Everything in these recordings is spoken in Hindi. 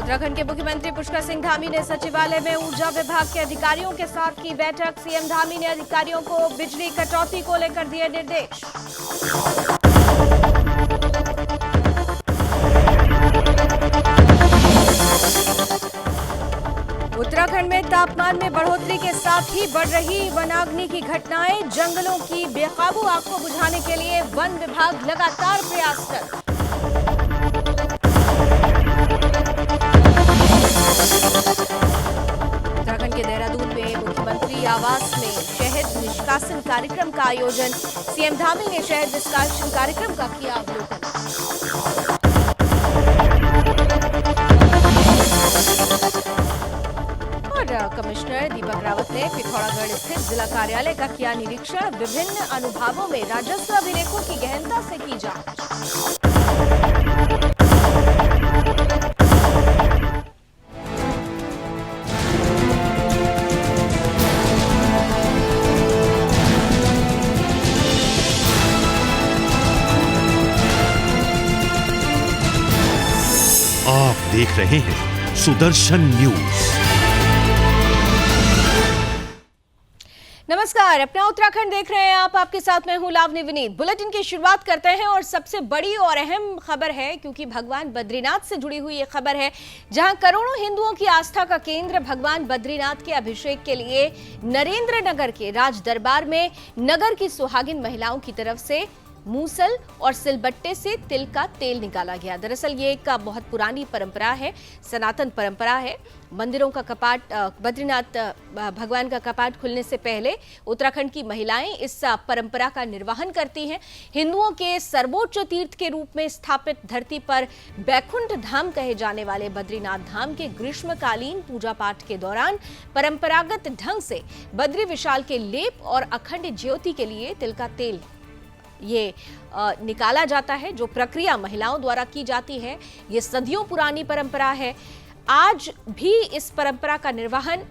उत्तराखंड के मुख्यमंत्री पुष्कर सिंह धामी ने सचिवालय में ऊर्जा विभाग के अधिकारियों के साथ की बैठक। सीएम धामी ने अधिकारियों को बिजली कटौती को लेकर दिए निर्देश। उत्तराखंड में तापमान में बढ़ोतरी के साथ ही बढ़ रही वनाग्नि की घटनाएं। जंगलों की बेकाबू आग को बुझाने के लिए वन विभाग लगातार प्रयासरत। उत्तराखंड के देहरादून में मुख्यमंत्री आवास में शहद निष्कासन कार्यक्रम का आयोजन। सीएम धामी ने शहद निष्कासन कार्यक्रम का किया अवलोकन। कमिश्नर दीपक रावत ने पिथौरागढ़ स्थित जिला कार्यालय का किया निरीक्षण। विभिन्न अनुभागों में राजस्व अभिलेखों की गहनता से की जांच। आप देख रहे हैं सुदर्शन न्यूज। नमस्कार, अपना उत्तराखंड देख रहे हैं आप। आपके साथ मैं हूं लावनी विनीत। बुलेटिन की शुरुआत करते हैं और सबसे बड़ी और अहम खबर है, क्योंकि भगवान बद्रीनाथ से जुड़ी हुई ये खबर है, जहां करोड़ों हिंदुओं की आस्था का केंद्र भगवान बद्रीनाथ के अभिषेक के लिए नरेंद्र नगर के राज दरबार में नगर की सुहागिन महिलाओं की तरफ से मूसल और सिलबट्टे से तिल का तेल निकाला गया। दरअसल ये एक बहुत पुरानी परंपरा है, सनातन परंपरा है। मंदिरों का कपाट, बद्रीनाथ भगवान का कपाट खुलने से पहले उत्तराखंड की महिलाएं इस परंपरा का निर्वहन करती हैं। हिंदुओं के सर्वोच्च तीर्थ के रूप में स्थापित धरती पर बैकुंठ धाम कहे जाने वाले बद्रीनाथ धाम के ग्रीष्मकालीन पूजा पाठ के दौरान परंपरागत ढंग से बद्री विशाल के लेप और अखंड ज्योति के लिए तिल का तेल ये निकाला जाता है। जो प्रक्रिया महिलाओं द्वारा की जाती है, ये सदियों पुरानी परंपरा है। आज भी इस परंपरा का निर्वहन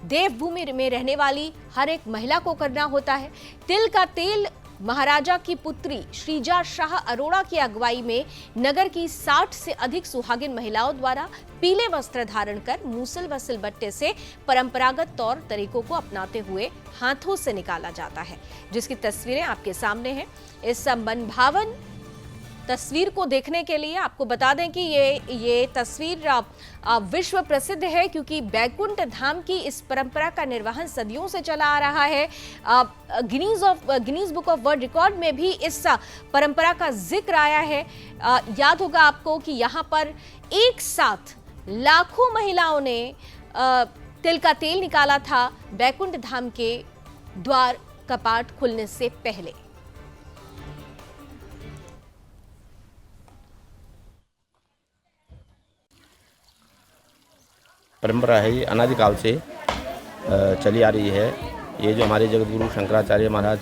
देवभूमि में रहने वाली हर एक महिला को करना होता है। तिल का तेल महाराजा की पुत्री श्रीजा शाह अरोड़ा की अगुवाई में नगर की 60 से अधिक सुहागिन महिलाओं द्वारा पीले वस्त्र धारण कर मूसल व सिलबट्टे से परंपरागत तौर तरीकों को अपनाते हुए हाथों से निकाला जाता है, जिसकी तस्वीरें आपके सामने हैं। इस मनभावन तस्वीर को देखने के लिए आपको बता दें कि ये तस्वीर विश्व प्रसिद्ध है, क्योंकि बैकुंठ धाम की इस परंपरा का निर्वहन सदियों से चला आ रहा है। Guinness book of world record में भी इस परंपरा का जिक्र आया है। याद होगा आपको कि यहाँ पर एक साथ लाखों महिलाओं ने तिल का तेल निकाला था बैकुंठ धाम के द्वार कपाट खुलने से पहले। परंपरा है, ये अनादिकाल से चली आ रही है। ये जो हमारे जगतगुरु शंकराचार्य महाराज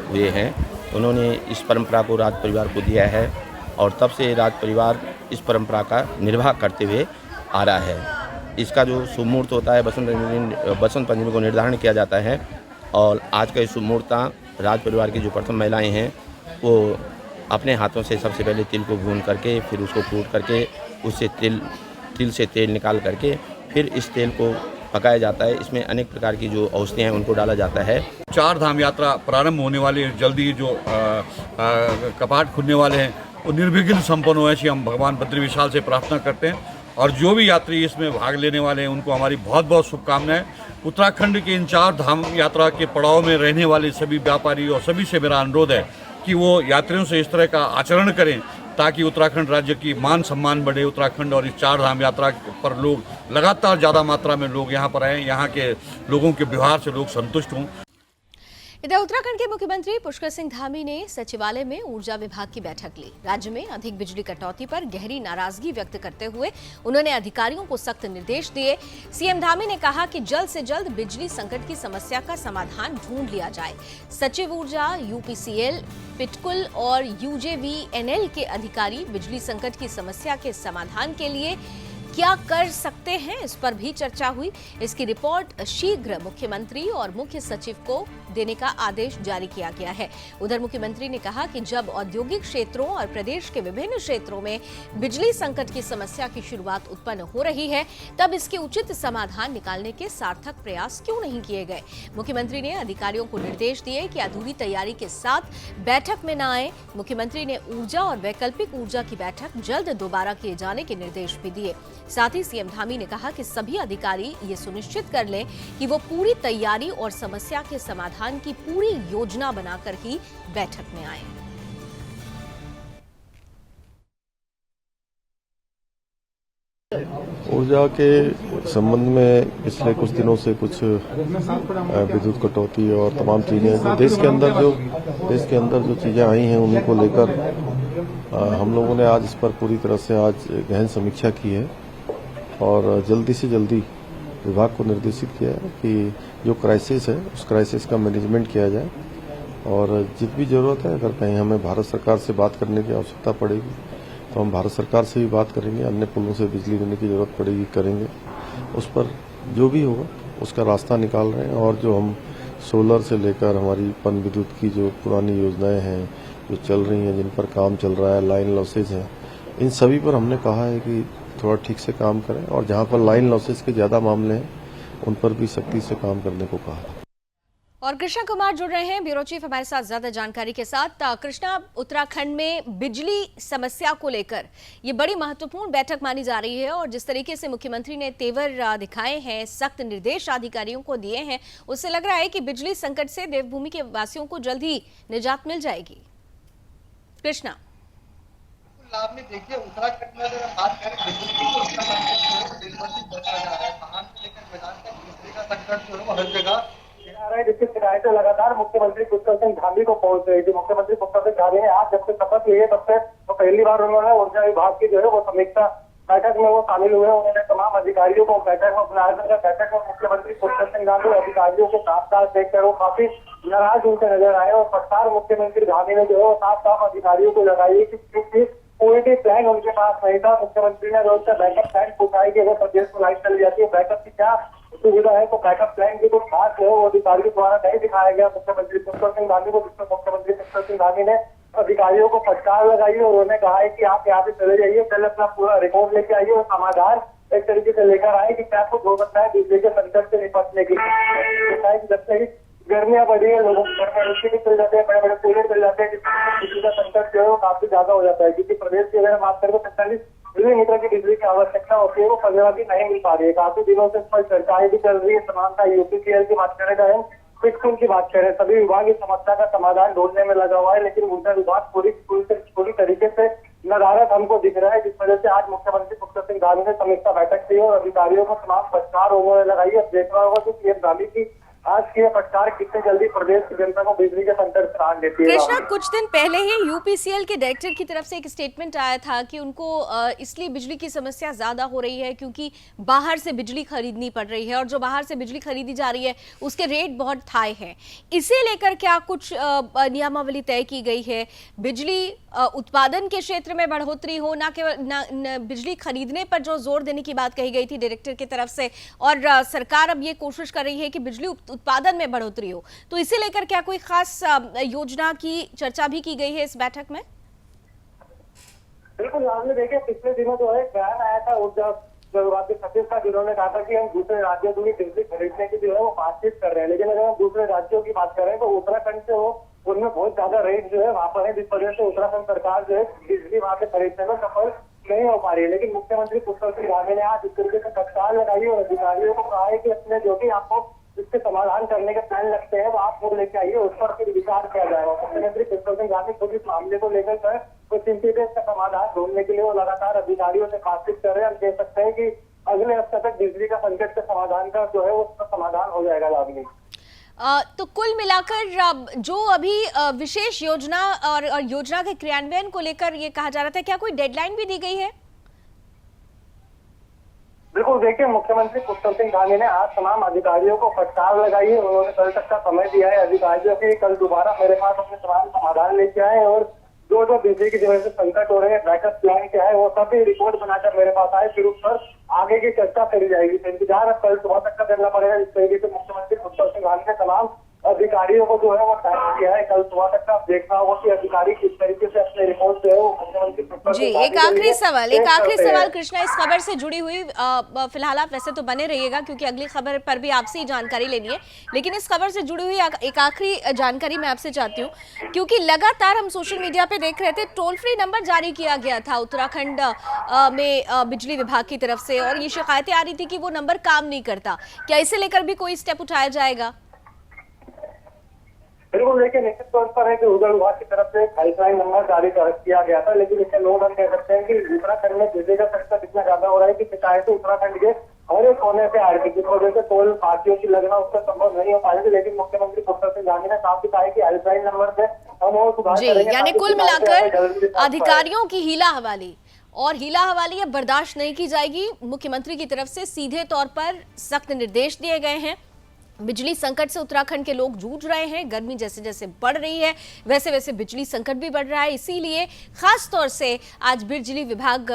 हुए हैं, उन्होंने इस परंपरा को राज परिवार को दिया है और तब से राज परिवार इस परंपरा का निर्वाह करते हुए आ रहा है। इसका जो शुभ मुहूर्त होता है, बसंत पंचमी को निर्धारण किया जाता है और आज का ये शुभ मुहूर्त राज परिवार की जो प्रथम महिलाएँ हैं, वो अपने हाथों से सबसे पहले तिल को भून करके, फिर उसको कूट करके उससे तिल से तेल निकाल करके फिर इस तेल को पकाया जाता है। इसमें अनेक प्रकार की जो औषधियाँ हैं उनको डाला जाता है। 4 धाम यात्रा प्रारंभ होने वाली है, जल्दी जो कपाट खुलने वाले हैं वो निर्विघ्न संपन्न हो, ऐसी हम भगवान बद्री विशाल से प्रार्थना करते हैं। और जो भी यात्री इसमें भाग लेने वाले हैं उनको हमारी बहुत बहुत शुभकामनाएं। उत्तराखंड के इन 4 धाम यात्रा के पड़ाव में रहने वाले सभी व्यापारी और सभी से मेरा अनुरोध है कि वो यात्रियों से इस तरह का आचरण करें, ताकि उत्तराखंड राज्य की मान सम्मान बढ़े। उत्तराखंड और इस 4 धाम यात्रा पर लोग लगातार ज़्यादा मात्रा में लोग यहाँ पर आएँ, यहाँ के लोगों के व्यवहार से लोग संतुष्ट हों। इधर उत्तराखंड के मुख्यमंत्री पुष्कर सिंह धामी ने सचिवालय में ऊर्जा विभाग की बैठक ली। राज्य में अधिक बिजली कटौती पर गहरी नाराजगी व्यक्त करते हुए उन्होंने अधिकारियों को सख्त निर्देश दिए। सीएम धामी ने कहा कि जल्द से जल्द बिजली संकट की समस्या का समाधान ढूंढ लिया जाए। सचिव ऊर्जा, यूपीसीएल, पिटकुल और यूजेवीएनएल के अधिकारी बिजली संकट की समस्या के समाधान के लिए क्या कर सकते हैं, इस पर भी चर्चा हुई। इसकी रिपोर्ट शीघ्र मुख्यमंत्री और मुख्य सचिव को देने का आदेश जारी किया गया है। उधर मुख्यमंत्री ने कहा कि जब औद्योगिक क्षेत्रों और प्रदेश के विभिन्न क्षेत्रों में बिजली संकट की समस्या की शुरुआत उत्पन्न हो रही है, तब इसके उचित समाधान निकालने के सार्थक प्रयास क्यों नहीं किए गए। मुख्यमंत्री ने अधिकारियों को निर्देश दिए कि अधूरी तैयारी के साथ बैठक में न आए। मुख्यमंत्री ने ऊर्जा और वैकल्पिक ऊर्जा की बैठक जल्द दोबारा किए जाने के निर्देश भी दिए। साथ ही सीएम धामी ने कहा कि सभी अधिकारी ये सुनिश्चित कर लें कि वो पूरी तैयारी और समस्या के समाधान की पूरी योजना बनाकर ही बैठक में आए। ऊर्जा के संबंध में पिछले कुछ दिनों से कुछ विद्युत कटौती और तमाम चीजें देश के अंदर जो चीजें आई हैं उन्हीं को लेकर हम लोगों ने आज इस पर पूरी तरह से आज गहन समीक्षा की है और जल्दी से जल्दी विभाग को निर्देशित किया है कि जो क्राइसिस है उस क्राइसिस का मैनेजमेंट किया जाए और जित भी जरूरत है, अगर कहीं हमें भारत सरकार से बात करने की आवश्यकता पड़ेगी तो हम भारत सरकार से भी बात करेंगे, अन्य पुलों से बिजली देने की जरूरत पड़ेगी करेंगे। उस पर जो भी होगा उसका रास्ता निकाल रहे हैं और जो हम सोलर से लेकर हमारी पन विद्युत की जो पुरानी योजनाएं हैं जो चल रही हैं, जिन पर काम चल रहा है, लाइन लॉसेज हैं, इन सभी पर हमने कहा है कि थोड़ा ठीक से काम करें और जहां पर लाइन लॉसेज के ज्यादा मामले हैं उन पर भी सख्ती से काम करने को कहा है। और कृष्णा कुमार जुड़ रहे हैं ब्यूरो चीफ हमारे साथ ज्यादा जानकारी के साथ। कृष्णा, उत्तराखंड में बिजली समस्या को लेकर ये बड़ी महत्वपूर्ण बैठक मानी जा रही है और जिस तरीके से मुख्यमंत्री ने तेवर दिखाए हैं, सख्त निर्देश अधिकारियों को दिए हैं, उससे लग रहा है कि बिजली संकट से देवभूमि के वासियों को जल्द ही निजात मिल जाएगी। कृष्णा, देखिए उत्तराखंड में अगर बात करें बिजली की तो उसका दिन ब दिन बढ़ता जा रहा है। पहाड़ से लेकर मैदान तक बिजली का संकट जो है वो हर जगह आ रहा है, जिसकी शिकायतें लगातार मुख्यमंत्री पुष्कर सिंह धामी को पहुंच रही थी। मुख्यमंत्री पुष्कर सिंह धामी ने आज जब से शपथ ली है तब से तो पहली बार उन्होंने ऊर्जा विभाग की जो है वो समीक्षा बैठक में वो शामिल हुए। उन्होंने तमाम अधिकारियों को बैठक में बुलाया था। बैठक में मुख्यमंत्री पुष्कर सिंह धामी अधिकारियों को साफ साफ देखकर वो काफी नाराज होकर नजर आए और सरकार मुख्यमंत्री धामी ने जो है साफ साफ अधिकारियों को लगाई कि कोई भी प्लान उनके पास नहीं था। मुख्यमंत्री ने रोज का बैकअप प्लान पूछा है कि अगर प्रदेश को लाइट चली जाती है बैकअप की क्या सुविधा है, तो बैकअप प्लान की कुछ खास है वो अधिकारियों द्वारा नहीं दिखाया गया मुख्यमंत्री पुष्कर सिंह धामी को, जिसमें मुख्यमंत्री पुष्कर सिंह धामी ने अधिकारियों को फटकार लगाई और उन्होंने कहा है कि आप यहाँ से चले जाइए, कल अपना पूरा रिपोर्ट लेके आइए और समाधान एक तरीके से लेकर आए कि क्या कुछ हो सकता है बिजली के संकट से निपटने की। जब से गर्मियां बढ़ी है, लोगों के घर में एसी भी चल जाते हैं, बड़े बड़े कूलर चल जाते हैं, जिससे बिजली का संकट जो है वो काफी ज्यादा हो जाता है। क्योंकि प्रदेश की अगर बात करें तो 45 मिलीमीटर की बिजली की आवश्यकता होती है, वो 15 दिन नहीं मिल पा रही है। काफी दिनों से इस पर चर्चाएं भी चल रही है। समानता यूपीसीएल की बात करें चाहे फिक्सुल की बात करें, सभी विभाग इस समस्या का समाधान ढूंढने में लगा हुआ है, लेकिन ऊर्जा विभाग पूरी तरीके से नदारद हमको दिख रहा है, जिस वजह से आज मुख्यमंत्री पुष्कर सिंह धामी ने समीक्षा बैठक की और अधिकारियों को तमाम फटकार उन्होंने लगाई। अब देख रहा होगा कि सीएम धामी की आज की फटकार कितने जल्दी प्रदेश की जनता को बिजली के संकट से राहत देती है। कृष्णा, कुछ दिन पहले ही यूपीसीएल के डायरेक्टर की तरफ से एक स्टेटमेंट आया था कि उनको इसलिए बिजली की समस्या ज्यादा हो रही है क्योंकि बाहर से बिजली खरीदनी पड़ रही है और जो बाहर से बिजली खरीदी जा रही है उसके रेट बहुत हाई है। इसे लेकर क्या कुछ नियमावली तय की गई है? बिजली उत्पादन के क्षेत्र में बढ़ोतरी हो, ना केवल बिजली खरीदने पर जो जोर देने की बात कही गई थी डायरेक्टर की तरफ से, और सरकार अब ये कोशिश कर रही है कि बिजली उत्पादन में बढ़ोतरी हो, तो इसे लेकर क्या कोई खास योजना की चर्चा भी की गई है इस बैठक में? बिल्कुल, आपने देखिए पिछले दिनों जो है बयान आया था ऊर्जा विभाग के सचिव का, जिन्होंने कहा था कि हम दूसरे राज्यों से बिजली खरीदने की जो है वो बातचीत कर रहे हैं, लेकिन अगर हम दूसरे राज्यों की बात करें तो उत्तराखंड से वो उनमें बहुत ज्यादा रेट जो है वहाँ पर है, जिस वजह से उत्तराखंड सरकार जो है बिजली वहाँ से खरीदने में सफल नहीं हो पा रही है। लेकिन मुख्यमंत्री पुष्कर सिंह धामी ने आज इस तरीके से फटकार लगाई और अधिकारियों को कहा है कि अपने जो भी आपको इसके समाधान करने के प्लान लगते हैं वो आप खुद लेके आइए, उस पर फिर विचार किया जाएगा। मुख्यमंत्री पुष्कर सिंह धामी खुद इस मामले को लेकर जो है वो चिंतित है, इसका समाधान ढूंढने के लिए वो लगातार अधिकारियों से बातचीत कर रहे हैं। हम कह सकते हैं कि अगले हफ्ते तक बिजली का संकट के समाधान का जो है वो उसका समाधान हो जाएगा। लाभनी तो कुल मिलाकर जो अभी विशेष योजना और योजना के क्रियान्वयन को लेकर ये कहा जा रहा था, क्या कोई डेडलाइन भी दी गई है? बिल्कुल, देखिए मुख्यमंत्री पुष्कर सिंह धामी ने आज तमाम अधिकारियों को फटकार लगाई है। उन्होंने कल तक का समय दिया है अधिकारियों की, कल दोबारा मेरे पास अपने तमाम समाधान लेके आए और जो बिजली की वजह से संकट हो रहे हैं बैकअप प्लान क्या है वो सभी रिपोर्ट बनाकर मेरे पास आए, फिर उस पर आगे की चर्चा करी जाएगी। तो इंतजार कल सुबह तक का करना पड़ेगा। जिस तरीके से मुख्यमंत्री पुष्कर सिंह धामी ने तमाम अधिकारियों को जो है वो टाइम दिया है, कल सुबह तक का देखना होगा कि अधिकारी किस तरीके से अपने रिपोर्ट जो है वो मुख्यमंत्री पुष्कर जी, सिंह धामी एक आखिरी सवाल हैं। कृष्णा, इस खबर से जुड़ी हुई फिलहाल आप वैसे तो बने रहिएगा क्योंकि अगली खबर पर भी आपसे ही जानकारी लेनी है, लेकिन इस खबर से जुड़ी हुई एक आखिरी जानकारी मैं आपसे चाहती हूँ, क्योंकि लगातार हम सोशल मीडिया पे देख रहे थे टोल फ्री नंबर जारी किया गया था उत्तराखंड में बिजली विभाग की तरफ से, और ये शिकायतें आ रही थी कि वो नंबर काम नहीं करता। क्या इसे लेकर भी कोई स्टेप उठाया जाएगा? बिल्कुल, देखिए निश्चित तौर पर है कि उधर विभाग की तरफ से हेल्पलाइन नंबर जारी किया गया था, लेकिन इससे लोग हम कह सकते हैं कि उत्तराखंड में बिजली का संकट इतना ज्यादा हो रहा है कि शिकायतें उत्तराखंड के हर एक कोने से आ रही थी, जिस वजह से टोल पार्टियों की लगना उसका संभव नहीं हो पाया थी। लेकिन मुख्यमंत्री पुष्कर सिंह धामी ने साफ कहा है कि हेल्पलाइन नंबर से हम और सुधार जी, करेंगे। यानी कुल मिलाकर अधिकारियों की हीला हवाली अब बर्दाश्त नहीं की जाएगी। मुख्यमंत्री की तरफ से सीधे तौर पर सख्त निर्देश दिए गए हैं। बिजली संकट से उत्तराखंड के लोग जूझ रहे हैं, गर्मी जैसे जैसे बढ़ रही है वैसे वैसे बिजली संकट भी बढ़ रहा है, इसीलिए खास तौर से आज बिजली विभाग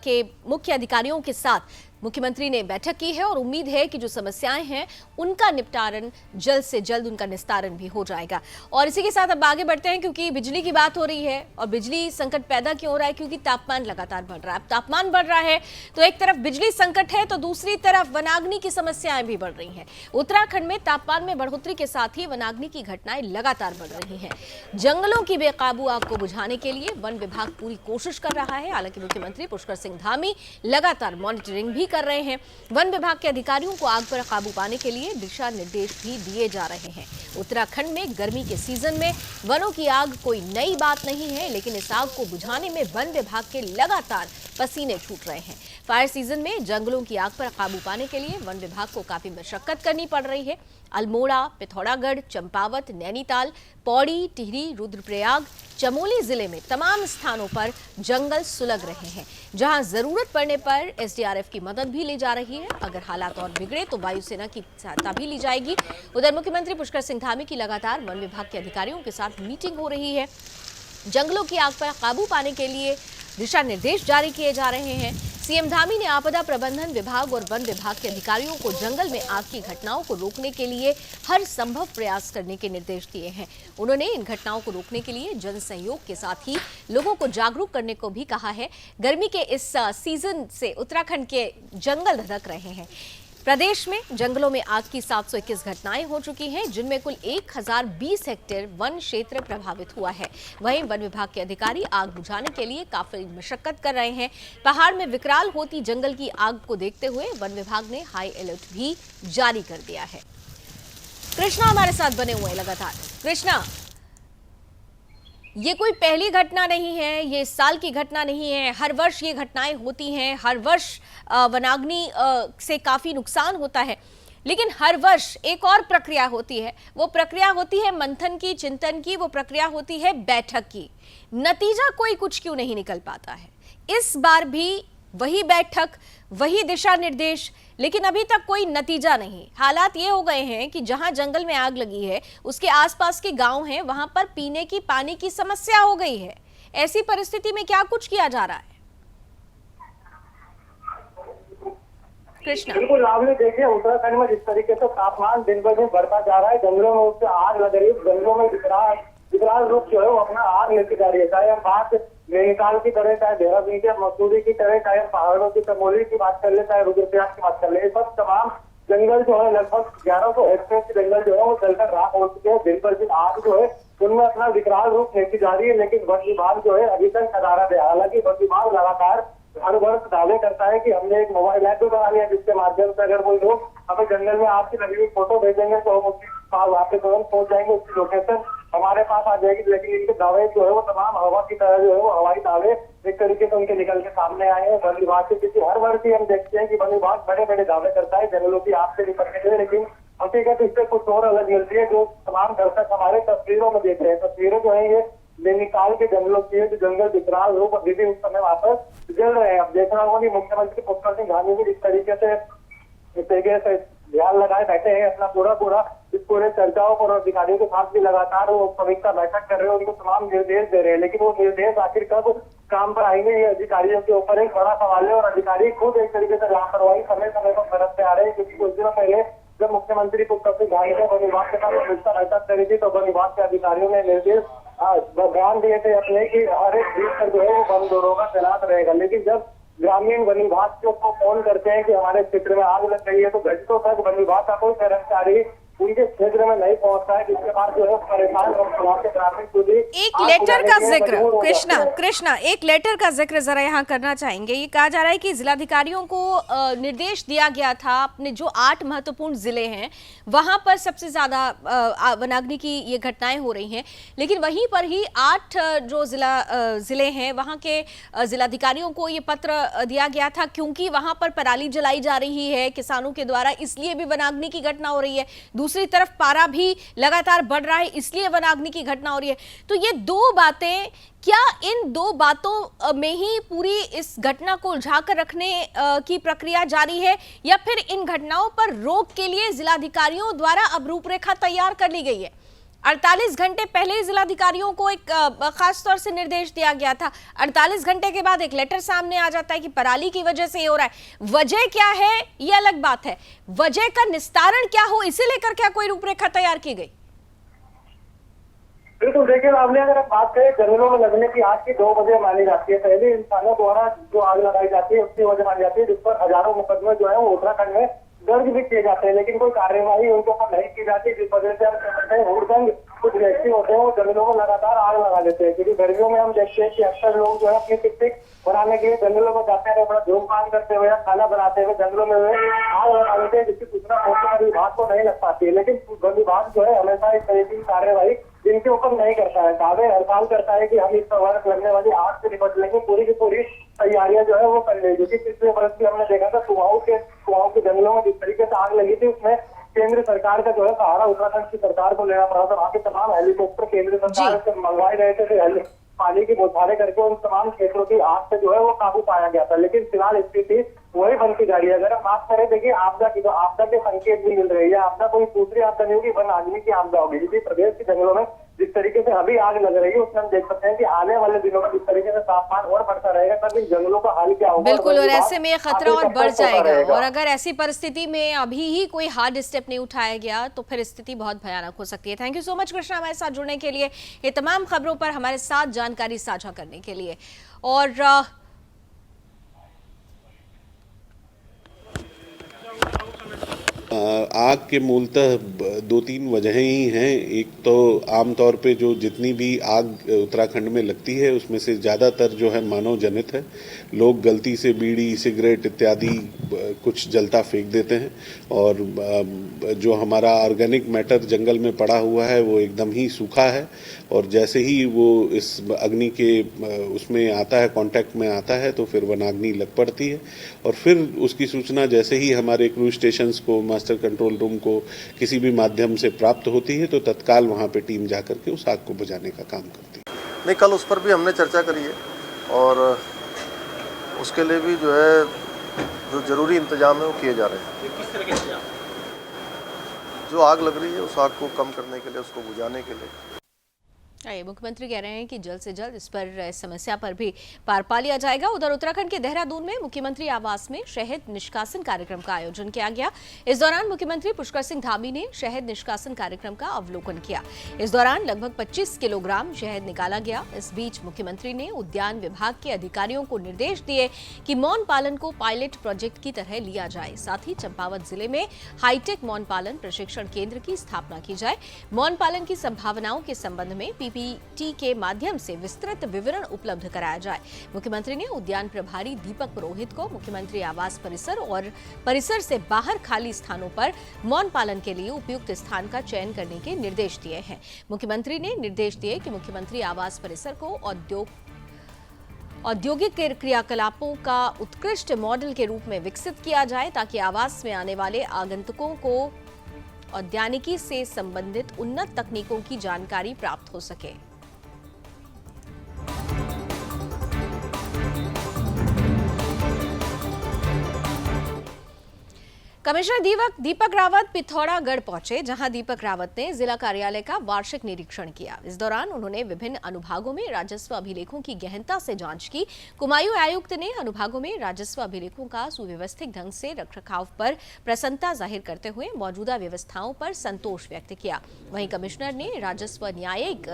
के मुख्य अधिकारियों के साथ मुख्यमंत्री ने बैठक की है और उम्मीद है कि जो समस्याएं हैं उनका निपटारण जल्द से जल्द उनका निस्तारण भी हो जाएगा। और इसी के साथ अब आगे बढ़ते हैं, क्योंकि बिजली की बात हो रही है और बिजली संकट पैदा क्यों हो रहा है, क्योंकि तापमान लगातार बढ़ रहा है। अब तापमान बढ़ रहा है तो एक तरफ बिजली संकट है तो दूसरी तरफ वनाग्नि की समस्याएं भी बढ़ रही हैं। उत्तराखंड में तापमान में बढ़ोतरी के साथ ही वनाग्नि की घटनाएं लगातार बढ़ रही हैं। जंगलों की बेकाबू आग को बुझाने के लिए वन विभाग पूरी कोशिश कर रहा है। हालांकि मुख्यमंत्री पुष्कर सिंह धामी लगातार मॉनिटरिंग भी कर रहे हैं। वन विभाग के अधिकारियों को आग पर काबू पाने के लिए दिशा निर्देश भी दिए जा रहे हैं। उत्तराखंड में गर्मी के सीजन में वनों की आग कोई नई बात नहीं है, लेकिन इस आग को बुझाने में वन विभाग के लगातार पसीने छूट रहे हैं। फायर सीजन में जंगलों की आग पर काबू पाने के लिए वन विभाग को काफी मशक्कत करनी पड़ रही है। अल्मोड़ा, पिथौरागढ़, चंपावत, नैनीताल, पौड़ी, टिहरी, रुद्रप्रयाग, चमोली जिले में तमाम स्थानों पर जंगल सुलग रहे हैं, जहां जरूरत पड़ने पर एसडीआरएफ की मदद भी ली जा रही है। अगर हालात और बिगड़े तो वायुसेना की सहायता भी ली जाएगी। उधर मुख्यमंत्री पुष्कर सिंह धामी की लगातार वन विभाग के अधिकारियों के साथ मीटिंग हो रही है। जंगलों की आग पर काबू पाने के लिए दिशा निर्देश जारी किए जा रहे हैं। सीएम धामी ने आपदा प्रबंधन विभाग और वन विभाग के अधिकारियों को जंगल में आग की घटनाओं को रोकने के लिए हर संभव प्रयास करने के निर्देश दिए हैं। उन्होंने इन घटनाओं को रोकने के लिए जन सहयोग के साथ ही लोगों को जागरूक करने को भी कहा है। गर्मी के इस सीजन से उत्तराखंड के जंगल धधक रहे हैं। प्रदेश में जंगलों में आग की 721 घटनाएं हो चुकी हैं, जिनमें कुल 1020 हेक्टेयर वन क्षेत्र प्रभावित हुआ है। वहीं वन विभाग के अधिकारी आग बुझाने के लिए काफी मशक्कत कर रहे हैं। पहाड़ में विकराल होती जंगल की आग को देखते हुए वन विभाग ने हाई अलर्ट भी जारी कर दिया है। कृष्णा हमारे साथ बने हुए लगातार। कृष्णा, ये कोई पहली घटना नहीं है, ये इस साल की घटना नहीं है, हर वर्ष ये घटनाएं होती हैं, हर वर्ष वनाग्नि से काफी नुकसान होता है, लेकिन हर वर्ष एक और प्रक्रिया होती है। वो प्रक्रिया होती है मंथन की, चिंतन की, वो प्रक्रिया होती है बैठक की। नतीजा कोई कुछ क्यों नहीं निकल पाता है? इस बार भी वही बैठक, वही दिशा निर्देश, लेकिन अभी तक कोई नतीजा नहीं। हालात ये हो गए हैं कि जहां जंगल में आग लगी है उसके आसपास के गांव हैं, वहां पर पीने की पानी की समस्या हो गई है। ऐसी परिस्थिति में क्या कुछ किया जा रहा है? कृष्णा, बिल्कुल राहुल, देखिए उत्तराखंड में जिस तरीके से तापमान दिन ब दिन बढ़ता जा रहा है, जंगलों में उससे आग लग रही है, जंगलों में विकराल रूप जो है वो अपना आग लेती जा रही है। चाहे हम बात नैनीताल की तरह, चाहे देहरादून के मसूरी की तरह, चाहे पहाड़ों की चमोली की बात कर ले, चाहे रुद्रप्रयाग की बात कर ले, सब तमाम जंगल जो है लगभग 1100 हेक्टेयर के जंगल जो है वो जलकर राख हो चुके हैं। दिन पर दिन आग जो है उनमें अपना विकराल रूप लेती जा रही है, लेकिन वन विभाग जो है अभी तक नजारा दे। हालांकि वन विभाग लगातार हर वर्ष दावे करता है कि हमने एक मोबाइल ऐप भी बना लिया, जिसके माध्यम से अगर कोई लोग हमें जंगल में आग की लगी हुई फोटो भेजेंगे तो हम उसकी वहाँ पे तुरंत पहुंच जाएंगे, उसकी लोकेशन हमारे पास आ जाएगी। लेकिन इनके दावे जो है वो तमाम हवा की तरह जो है वो हवाई दावे एक तरीके से उनके निकल के सामने आए हैं वन विभाग से। क्योंकि हर वर्ष ही हम देखते हैं कि वन विभाग बड़े बड़े दावे करता है जंगलों की आग से निपटने के लिए, लेकिन हकीकत इससे कुछ और अलग मिलती है, जो तमाम दर्शक हमारे तस्वीरों में देख रहे हैं। तस्वीरें जो है ये नैनीताल के जंगलों की है, जो जंगल विकराल रूप अभी भी उस समय वापस जल रहे हैं। अब देखना होगा कि मुख्यमंत्री पुष्कर सिंह धामी भी जिस तरीके से ध्यान लगाए बैठे हैं, अपना पूरा इस पूरे चर्चाओं पर और अधिकारियों के साथ भी लगातार वो समीक्षा बैठक कर रहे हैं, उनको तमाम निर्देश दे रहे हैं। लेकिन वो निर्देश आखिर कब काम पर आएंगे, ये अधिकारियों के ऊपर एक बड़ा सवाल है। और अधिकारी खुद एक तरीके से लापरवाही समय समय पर बरतते आ रहे हैं, क्योंकि कुछ दिनों पहले जब मुख्यमंत्री को कभी घायल वन विभाग के साथ मिलकर हरकत करी थी, तो वन विभाग के अधिकारियों ने निर्देश बयान दिए थे अपने कि हर एक बीच पर जो है वो वन दौड़ों का तैनात रहेगा। लेकिन जब ग्रामीण वन विभाग को फोन करते हैं कि हमारे क्षेत्र में आग लग गई है, तो घंटों तक वन विभाग का कोई कर्मचारी उनके क्षेत्र में नहीं पहुंचता है, जिसके बाद जो है परेशान और वहाँ के ग्रामीण खुद ही एक लेटर का जिक्र कृष्णा एक लेटर का जिक्र जरा यहाँ करना चाहेंगे। ये कहा जा रहा है कि जिलाधिकारियों को निर्देश दिया गया था, अपने जो 8 महत्वपूर्ण जिले हैं वहां पर सबसे ज्यादा वनाग्नि की ये घटनाएं हो रही हैं, लेकिन वहीं पर ही 8 जो जिले हैं वहां के जिलाधिकारियों को ये पत्र दिया गया था, क्योंकि वहां पर पराली जलाई जा रही है किसानों के द्वारा, इसलिए भी वनाग्नि की घटना हो रही है। दूसरी तरफ पारा भी लगातार बढ़ रहा है, इसलिए वनाग्नि की घटना हो रही है। तो ये दो बातें, क्या इन दो बातों में ही पूरी इस घटना को उलझाकर रखने की प्रक्रिया जारी है, या फिर इन घटनाओं पर रोक के लिए जिलाधिकारियों द्वारा अब रूपरेखा तैयार कर ली गई है? 48 घंटे पहले ही जिलाधिकारियों को एक खास तौर से निर्देश दिया गया था, 48 घंटे के बाद एक लेटर सामने आ जाता है कि पराली की वजह से ये हो रहा है। वजह क्या है ये अलग बात है, वजह का निस्तारण क्या हो इसे लेकर क्या कोई रूपरेखा तैयार की गई? बिल्कुल, देखिए आपने अगर बात करें जंगलों में लगने की आग की 2 वजह मानी जाती है। पहले इंसानों द्वारा जो आग लगाई जाती है उसकी वजह मानी जाती है, जिस पर हजारों मुकदमे जो है वो उत्तराखंड में दर्ज भी किए जाते हैं, लेकिन कोई कार्यवाही उनके ऊपर नहीं की जाती, जिस वजह से हम कहते हैं हुड़दंग कुछ व्यक्ति होते हैं वो जंगलों में लगातार आग लगा देते हैं। क्योंकि गर्मियों में हम देखते हैं कि अक्सर लोग जो है अपनी पिकनिक बनाने के लिए जंगलों में जाते हैं, बड़ा धूमपान करते हुए या खाना बनाते हुए जंगलों में आग लगा देते हैं, जिसकी सूचना वन विभाग को नहीं लग पाती है। लेकिन वन विभाग जो है हमेशा इस तरीके की कार्यवाही जिनके ऊपर नहीं करता है, दावे हर साल करता है कि हम इस वर्ष लगने वाली आग से निपट लेंगे, पूरी की पूरी तैयारियां जो है वो कर लेगी। क्योंकि पिछले वर्ष भी हमने देखा था कुआओं के जंगलों में जिस तरीके से आग लगी थी, उसमें केंद्र सरकार का जो है सहारा उत्तराखंड की सरकार को लेना पड़ा था। वहाँ के तमाम हेलीकॉप्टर केंद्र सरकार से मंगवाए गए थे, पानी की बौछारें करके उन तमाम क्षेत्रों की आग से जो है वो काबू पाया गया था। लेकिन फिलहाल स्थिति वही बनती जा रही है। अगर हम बात करें, देखिए आपदा की, तो आपदा के संकेत भी मिल रही है। आपदा कोई दूसरी आपदा नहीं होगी, वन आदमी की आपदा होगी। क्योंकि प्रदेश के जंगलों में जिस तरीके से अभी आग लग रही है उसमें हम देख सकते हैं कि आने वाले दिनों में जिस तरीके से तापमान और बढ़ता रहेगा, तब इन जंगलों का हाल क्या होगा। बिल्कुल, और ऐसे में खतरा और बढ़ जाएगा। और अगर ऐसी परिस्थिति में अभी ही कोई हार्ड स्टेप नहीं उठाया गया तो फिर स्थिति बहुत भयानक हो सकती है। Thank you so much Krishna, हमारे साथ जुड़ने के लिए, ये तमाम खबरों पर हमारे साथ जानकारी साझा करने के लिए। और आग के मूलतः 2-3 वजहें ही हैं। एक तो आमतौर पे जो जितनी भी आग उत्तराखंड में लगती है उसमें से ज़्यादातर जो है मानव जनित है। लोग गलती से बीड़ी, सिगरेट इत्यादि कुछ जलता फेंक देते हैं, और जो हमारा ऑर्गेनिक मैटर जंगल में पड़ा हुआ है वो एकदम ही सूखा है, और जैसे ही वो इस अग्नि के उसमें आता है, कांटेक्ट में आता है, तो फिर वनाग्नि लग पड़ती है। और फिर उसकी सूचना जैसे ही हमारे क्रूज स्टेशंस को, मास्टर कंट्रोल रूम को किसी भी माध्यम से प्राप्त होती है, तो तत्काल वहाँ पे टीम जा करके उस आग को बुझाने का काम करती है। नहीं, कल उस पर भी हमने चर्चा करी है, और उसके लिए भी जो है जो जरूरी इंतजाम है वो किए जा रहे हैं। किस तरह के इंतजाम? जो आग लग रही है उस आग को कम करने के लिए, उसको बुझाने के लिए। मुख्यमंत्री कह रहे हैं कि जल्द से जल्द इस पर समस्या पर भी पार पा लिया जाएगा। उधर उत्तराखंड के देहरादून में मुख्यमंत्री आवास में शहद निष्कासन कार्यक्रम का आयोजन किया गया। इस दौरान मुख्यमंत्री पुष्कर सिंह धामी ने शहद निष्कासन कार्यक्रम का अवलोकन किया। इस दौरान लगभग 25 किलोग्राम शहद निकाला गया। इस बीच मुख्यमंत्री ने उद्यान विभाग के अधिकारियों को निर्देश दिए कि मौन पालन को पायलट प्रोजेक्ट की तरह लिया जाए। साथ ही चंपावत जिले में हाईटेक मौन पालन प्रशिक्षण केंद्र की स्थापना की जाए। मौन पालन की संभावनाओं के संबंध में पीपीटी के माध्यम से विस्तृत विवरण उपलब्ध कराया जाए। मुख्यमंत्री ने उद्यान प्रभारी दीपक पुरोहित को मुख्यमंत्री आवास परिसर और परिसर से बाहर खाली स्थानों पर मौन पालन के लिए उपयुक्त स्थान का चयन करने के निर्देश दिए हैं। मुख्यमंत्री ने निर्देश दिए कि मुख्यमंत्री आवास परिसर को औद्योगिक क्रियाकलापों का उत्कृष्ट मॉडल के रूप में विकसित किया जाए, ताकि आवास में आने वाले आगंतुकों को औद्यानिकी से संबंधित उन्नत तकनीकों की जानकारी प्राप्त हो सके। कमिश्नर दीपक रावत पिथौरागढ़ पहुंचे, जहां दीपक रावत ने जिला कार्यालय का वार्षिक निरीक्षण किया। इस दौरान उन्होंने विभिन्न अनुभागों में राजस्व अभिलेखों की गहनता से जांच की। कुमायूं आयुक्त ने अनुभागों में राजस्व अभिलेखों का सुव्यवस्थित ढंग से रखरखाव पर प्रसन्नता जाहिर करते हुए मौजूदा व्यवस्थाओं पर संतोष व्यक्त किया। वहीं कमिश्नर ने राजस्व न्यायिक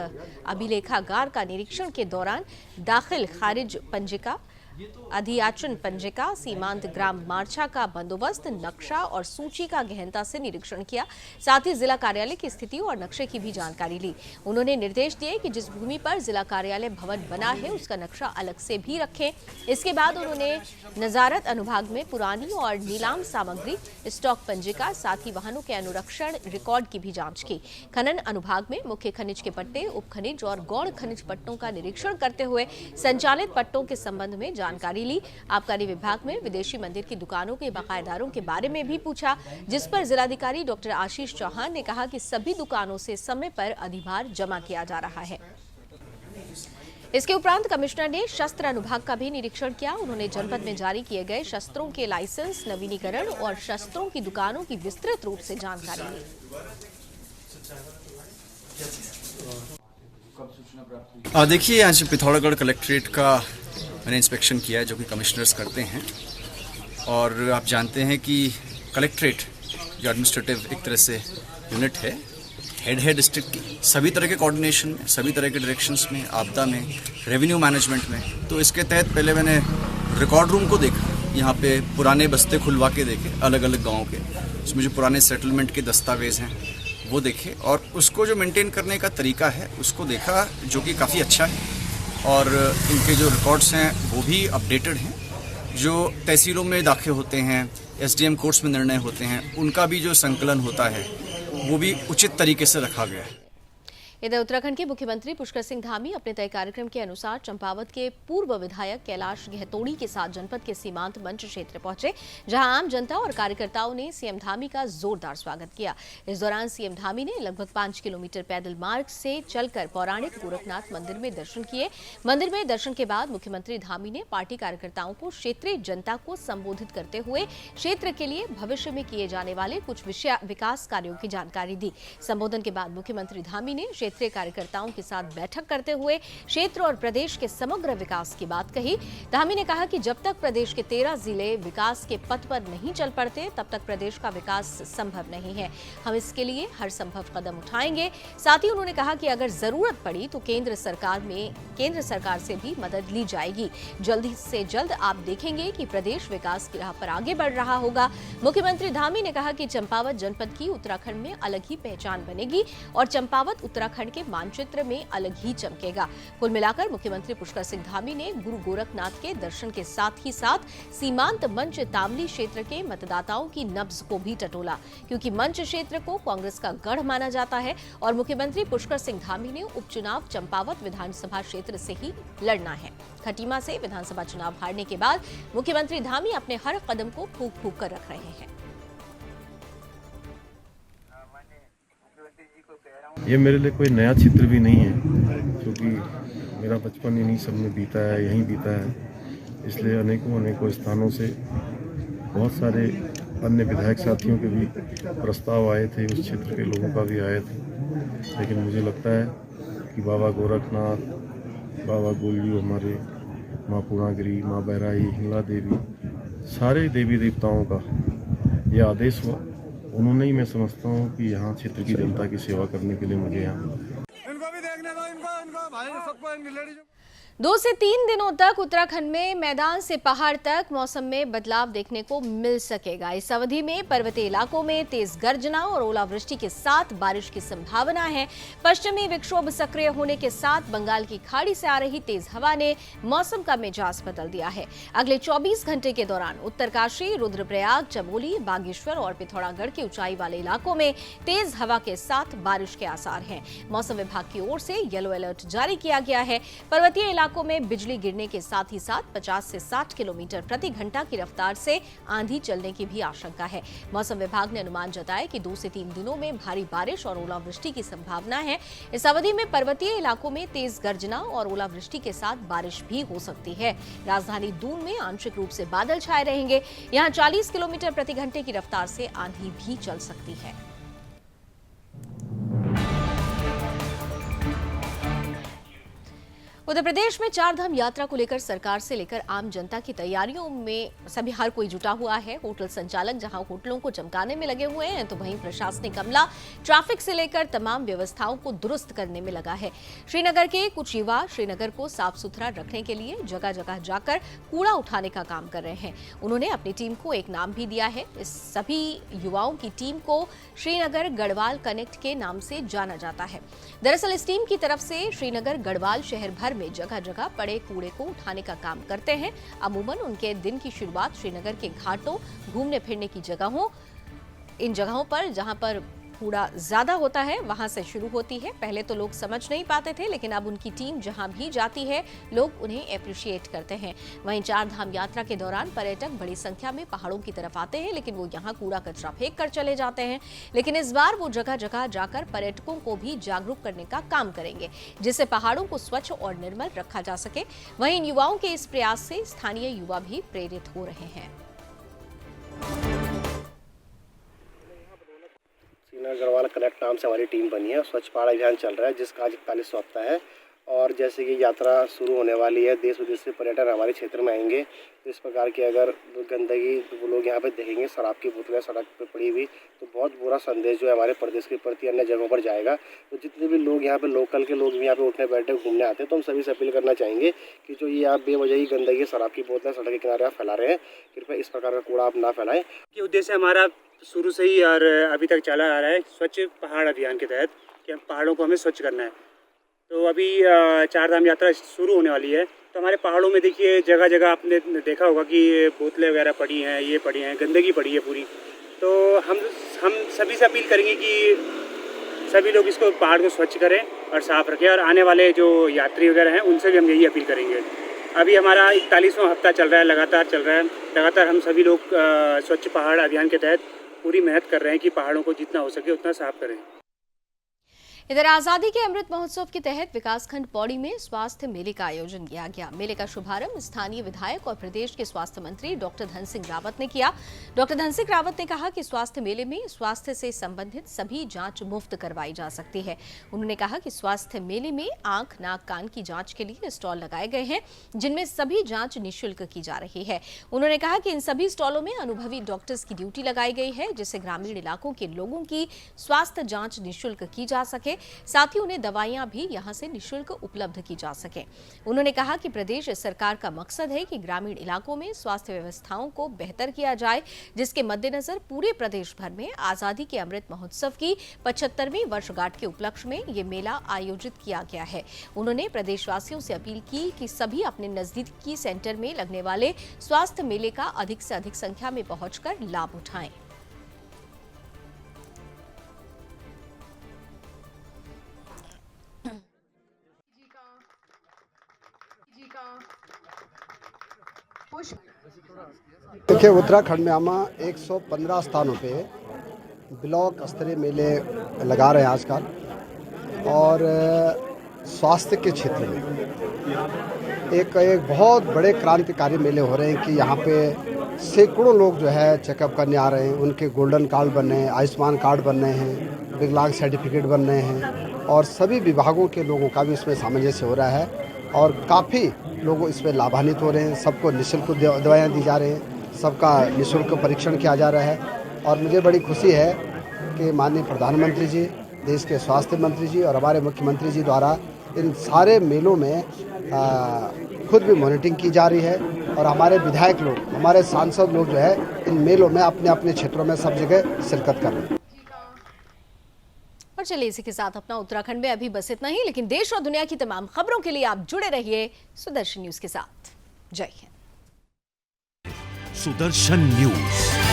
अभिलेखागार का निरीक्षण के दौरान दाखिल खारिज पंजिका, अधियाचन पंजिका, सीमांत ग्राम मार्चा का बंदोबस्त, नक्शा और सूची का गहनता से निरीक्षण किया। साथ ही जिला कार्यालय की स्थिति और नक्शे की भी जानकारी ली। उन्होंने निर्देश दिए कि जिस भूमि पर जिला कार्यालय भवन बना है उसका नक्शा अलग से भी रखें। इसके बाद उन्होंने नजारत अनुभाग में पुरानी और नीलाम सामग्री, स्टॉक पंजिका, साथ ही वाहनों के अनुरक्षण रिकॉर्ड की भी जांच की। खनन अनुभाग में मुख्य खनिज के पट्टे, उप खनिज और गौण खनिज पट्टों का निरीक्षण करते हुए संचालित पट्टों के संबंध में जानकारी ली। आबकारी विभाग में विदेशी मंदिर की दुकानों के बकायेदारों के बारे में भी पूछा, जिस पर जिलाधिकारी डॉक्टर आशीष चौहान ने कहा कि सभी दुकानों से समय पर अधिभार जमा किया जा रहा है। इसके उपरांत कमिश्नर ने शस्त्र अनुभाग का भी निरीक्षण किया। उन्होंने जनपद में जारी किए गए शस्त्रों के लाइसेंस, नवीनीकरण और शस्त्रों की दुकानों की विस्तृत रूप से जानकारी ली। देखिए, आज पिथौरागढ़ कलेक्ट्रेट का मैंने इंस्पेक्शन किया है, जो कि कमिश्नर्स करते हैं। और आप जानते हैं कि कलेक्ट्रेट जो एडमिनिस्ट्रेटिव एक तरह से यूनिट है, हेड है डिस्ट्रिक्ट की, सभी तरह के कोऑर्डिनेशन में, सभी तरह के डायरेक्शंस में, आपदा में, रेवेन्यू मैनेजमेंट में। तो इसके तहत पहले मैंने रिकॉर्ड रूम को देखा, यहाँ पे पुराने बस्ते खुलवा के देखे अलग अलग गाँव के, उसमें जो पुराने सेटलमेंट के दस्तावेज हैं वो देखे, और उसको जो मेंटेन करने का तरीका है उसको देखा, जो कि काफ़ी अच्छा है। और इनके जो रिकॉर्ड्स हैं वो भी अपडेटेड हैं। जो तहसीलों में दाखिल होते हैं, एसडीएम कोर्ट्स में निर्णय होते हैं, उनका भी जो संकलन होता है वो भी उचित तरीके से रखा गया है। इधर उत्तराखंड के मुख्यमंत्री पुष्कर सिंह धामी अपने तय कार्यक्रम के अनुसार चंपावत के पूर्व विधायक कैलाश गहतोड़ी के साथ जनपद के सीमांत मंच क्षेत्र पहुंचे, जहां आम जनता और कार्यकर्ताओं ने सीएम धामी का जोरदार स्वागत किया। इस दौरान सीएम धामी ने लगभग 5 किलोमीटर पैदल मार्ग से चलकर पौराणिक गोरखनाथ मंदिर में दर्शन किए। मंदिर में दर्शन के बाद मुख्यमंत्री धामी ने पार्टी कार्यकर्ताओं को क्षेत्रीय जनता को संबोधित करते हुए क्षेत्र के लिए भविष्य में किए जाने वाले कुछ विकास कार्यों की जानकारी दी। संबोधन के बाद मुख्यमंत्री धामी ने क्षेत्रीय कार्यकर्ताओं के साथ बैठक करते हुए क्षेत्र और प्रदेश के समग्र विकास की बात कही। धामी ने कहा कि जब तक प्रदेश के 13 जिले विकास के पथ पर नहीं चल पड़ते, तब तक प्रदेश का विकास संभव नहीं है। हम इसके लिए हर संभव कदम उठाएंगे। साथ ही उन्होंने कहा कि अगर जरूरत पड़ी तो केंद्र सरकार से भी मदद ली जाएगी। जल्द से जल्द आप देखेंगे कि प्रदेश विकास की राह पर आगे बढ़ रहा होगा। मुख्यमंत्री धामी ने कहा कि चंपावत जनपद की उत्तराखंड में अलग ही पहचान बनेगी और चंपावत उत्तराखंड के मानचित्र में अलग ही चमकेगा। कुल मिलाकर मुख्यमंत्री पुष्कर सिंह धामी ने गुरु गोरखनाथ के दर्शन के साथ ही साथ सीमांत मंच तामली क्षेत्र के मतदाताओं की नब्ज को भी टटोला, क्योंकि मंच क्षेत्र को कांग्रेस का गढ़ माना जाता है और मुख्यमंत्री पुष्कर सिंह धामी ने उपचुनाव चंपावत विधानसभा क्षेत्र से ही लड़ना है। खटीमा से विधानसभा चुनाव हारने के बाद मुख्यमंत्री धामी अपने हर कदम को फूंक फूंक कर रख रहे हैं। ये मेरे लिए कोई नया चित्र भी नहीं है, क्योंकि मेरा बचपन इन्हीं सब में बीता है, यहीं बीता है। इसलिए अनेकों स्थानों से बहुत सारे अन्य विधायक साथियों के भी प्रस्ताव आए थे, उस क्षेत्र के लोगों का भी आए थे। लेकिन मुझे लगता है कि बाबा गोरखनाथ, बाबा गोलियो, हमारे माँ पूर्णागिरी, माँ बहराई, हिंगला देवी, सारे देवी देवताओं का यह आदेश हुआ। उन्होंने ही, मैं समझता हूँ कि यहाँ क्षेत्र की जनता की सेवा करने के लिए मुझे यहाँ इनको भी देखने दो, इनको भाई सबको, इनकी लेडीज। 2 से 3 दिनों तक उत्तराखंड में मैदान से पहाड़ तक मौसम में बदलाव देखने को मिल सकेगा। इस अवधि में पर्वतीय इलाकों में तेज गर्जना और ओलावृष्टि के साथ बारिश की संभावना है। पश्चिमी विक्षोभ सक्रिय होने के साथ बंगाल की खाड़ी से आ रही तेज हवा ने मौसम का मिजाज बदल दिया है। अगले 24 घंटे के दौरान उत्तरकाशी, रुद्रप्रयाग, चमोली, बागेश्वर और पिथौरागढ़ के ऊंचाई वाले इलाकों में तेज हवा के साथ बारिश के आसार हैं। मौसम विभाग की ओर से येलो अलर्ट जारी किया गया है। पर्वतीय इलाकों में बिजली गिरने के साथ ही साथ 50 से 60 किलोमीटर प्रति घंटा की रफ्तार से आंधी चलने की भी आशंका है। मौसम विभाग ने अनुमान जताया कि 2 से 3 दिनों में भारी बारिश और ओलावृष्टि की संभावना है। इस अवधि में पर्वतीय इलाकों में तेज गर्जना और ओलावृष्टि के साथ बारिश भी हो सकती है। राजधानी दून में आंशिक रूप से बादल छाए रहेंगे। यहाँ 40 किलोमीटर प्रति घंटे की रफ्तार से आंधी भी चल सकती है। उत्तर प्रदेश में चारधाम यात्रा को लेकर सरकार से लेकर आम जनता की तैयारियों में हर कोई जुटा हुआ है। होटल संचालक जहां होटलों को चमकाने में लगे हुए हैं, तो वहीं प्रशासनिक अमला ट्रैफिक से लेकर तमाम व्यवस्थाओं को दुरुस्त करने में लगा है। श्रीनगर के कुछ युवा श्रीनगर को साफ सुथरा रखने के लिए जगह जगह जाकर कूड़ा उठाने का काम कर रहे हैं। उन्होंने अपनी टीम को एक नाम भी दिया है। इस सभी युवाओं की टीम को श्रीनगर गढ़वाल कनेक्ट के नाम से जाना जाता है। दरअसल इस टीम की तरफ से श्रीनगर गढ़वाल शहर भर में जगह जगह पड़े कूड़े को उठाने का काम करते हैं। अमूमन उनके दिन की शुरुआत श्रीनगर के घाटों, घूमने फिरने की जगहों, इन जगहों पर जहां पर कूड़ा ज्यादा होता है वहां से शुरू होती है। पहले तो लोग समझ नहीं पाते थे, लेकिन अब उनकी टीम जहां भी जाती है लोग उन्हें अप्रिशिएट करते हैं। वहीं चारधाम यात्रा के दौरान पर्यटक बड़ी संख्या में पहाड़ों की तरफ आते हैं, लेकिन वो यहां कूड़ा कचरा फेंक कर चले जाते हैं। लेकिन इस बार वो जगह जगह जाकर पर्यटकों को भी जागरूक करने का काम करेंगे, जिससे पहाड़ों को स्वच्छ और निर्मल रखा जा सके। वहीं इन युवाओं के इस प्रयास से स्थानीय युवा भी प्रेरित हो रहे हैं। गढ़वाल कनेक्ट नाम से हमारी टीम बनी है। स्वच्छ पहाड़ अभियान चल रहा है, जिसका आज 41वां हफ्ता है। और जैसे कि यात्रा शुरू होने वाली है, देश विदेश से पर्यटन हमारे क्षेत्र में आएंगे, तो इस प्रकार की अगर गंदगी वो लोग यहाँ पे देखेंगे, शराब की बोतलें सड़क पे पड़ी हुई, तो बहुत बुरा संदेश जो है हमारे प्रदेश के प्रति अन्य जगहों पर जाएगा। तो जितने भी लोग यहाँ पे लोकल के लोग भी यहाँ पे उठने बैठे घूमने आते हैं, तो हम सभी से अपील करना चाहेंगे कि जो ये आप बेवजह ही गंदगी, शराब की बोतलें सड़क के किनारे आप फैला रहे हैं, कृपया इस प्रकार का कूड़ा आप ना फैलाएं। ये उद्देश्य हमारा शुरू से ही और अभी तक चला आ रहा है, स्वच्छ पहाड़ अभियान के तहत, कि हम पहाड़ों को हमें स्वच्छ करना है। तो अभी चारधाम यात्रा शुरू होने वाली है, तो हमारे पहाड़ों में देखिए जगह जगह आपने देखा होगा कि बोतलें वगैरह पड़ी हैं, ये पड़ी हैं, गंदगी पड़ी है पूरी। तो हम सभी से अपील करेंगे कि सभी लोग इसको पहाड़ को स्वच्छ करें और साफ़ रखें, और आने वाले जो यात्री वगैरह हैं उनसे भी हम यही अपील करेंगे। अभी हमारा 41वां हफ्ता चल रहा है, लगातार चल रहा है। लगातार हम सभी लोग स्वच्छ पहाड़ अभियान के तहत पूरी मेहनत कर रहे हैं कि पहाड़ों को जितना हो सके उतना साफ करें। इधर आजादी के अमृत महोत्सव के तहत विकासखंड पौड़ी में स्वास्थ्य मेले का आयोजन किया गया। मेले का शुभारंभ स्थानीय विधायक और प्रदेश के स्वास्थ्य मंत्री डॉक्टर धन सिंह रावत ने किया। डॉक्टर धन सिंह रावत ने कहा कि स्वास्थ्य मेले में स्वास्थ्य से संबंधित सभी जांच मुफ्त करवाई जा सकती है। उन्होंने कहा कि स्वास्थ्य मेले में आंख, नाक, कान की जांच के लिए स्टॉल लगाए गए हैं, जिनमें सभी जांच निःशुल्क की जा रही है। उन्होंने कहा कि इन सभी स्टॉलों में अनुभवी डॉक्टर्स की ड्यूटी लगाई गई है, जिससे ग्रामीण इलाकों के लोगों की स्वास्थ्य जांच निःशुल्क की जा सके, साथ ही उन्हें दवाइयां भी यहां से निःशुल्क उपलब्ध की जा सके। उन्होंने कहा कि प्रदेश सरकार का मकसद है कि ग्रामीण इलाकों में स्वास्थ्य व्यवस्थाओं को बेहतर किया जाए, जिसके मद्देनजर पूरे प्रदेश भर में आजादी के अमृत महोत्सव की 75वीं वर्षगांठ के उपलक्ष्य में ये मेला आयोजित किया गया है। उन्होंने प्रदेशवासियों से अपील की कि सभी अपने नजदीकी सेंटर में लगने वाले स्वास्थ्य मेले का अधिक से अधिक संख्या में पहुंचकर लाभ उठाएं। देखिए, उत्तराखंड में हम 115 स्थानों पे ब्लॉक स्तरीय मेले लगा रहे हैं आजकल, और स्वास्थ्य के क्षेत्र में एक बहुत बड़े क्रांतिकारी मेले हो रहे हैं कि यहाँ पे सैकड़ों लोग जो है चेकअप करने आ रहे हैं। उनके गोल्डन कार्ड बन रहे हैं, आयुष्मान कार्ड बन रहे हैं, विकलांग सर्टिफिकेट बन रहे हैं, और सभी विभागों के लोगों का भी इसमें सामंजस्य हो रहा है, और काफ़ी लोग इसमें लाभान्वित हो रहे हैं। सबको निःशुल्क दवाइयाँ दी जा रही हैं, सबका निःशुल्क परीक्षण किया जा रहा है। और मुझे बड़ी खुशी है कि माननीय प्रधानमंत्री जी, देश के स्वास्थ्य मंत्री जी और हमारे मुख्यमंत्री जी द्वारा इन सारे मेलों में खुद भी मॉनिटरिंग की जा रही है, और हमारे विधायक लोग, हमारे सांसद लोग जो है इन मेलों में अपने अपने क्षेत्रों में सब जगह शिरकत कर रहे हैं। और चलिए इसी के साथ अपना उत्तराखंड में अभी बस इतना ही, लेकिन देश और दुनिया की तमाम खबरों के लिए आप जुड़े रहिए सुदर्शन न्यूज के साथ। जय हिंद। सुदर्शन न्यूज।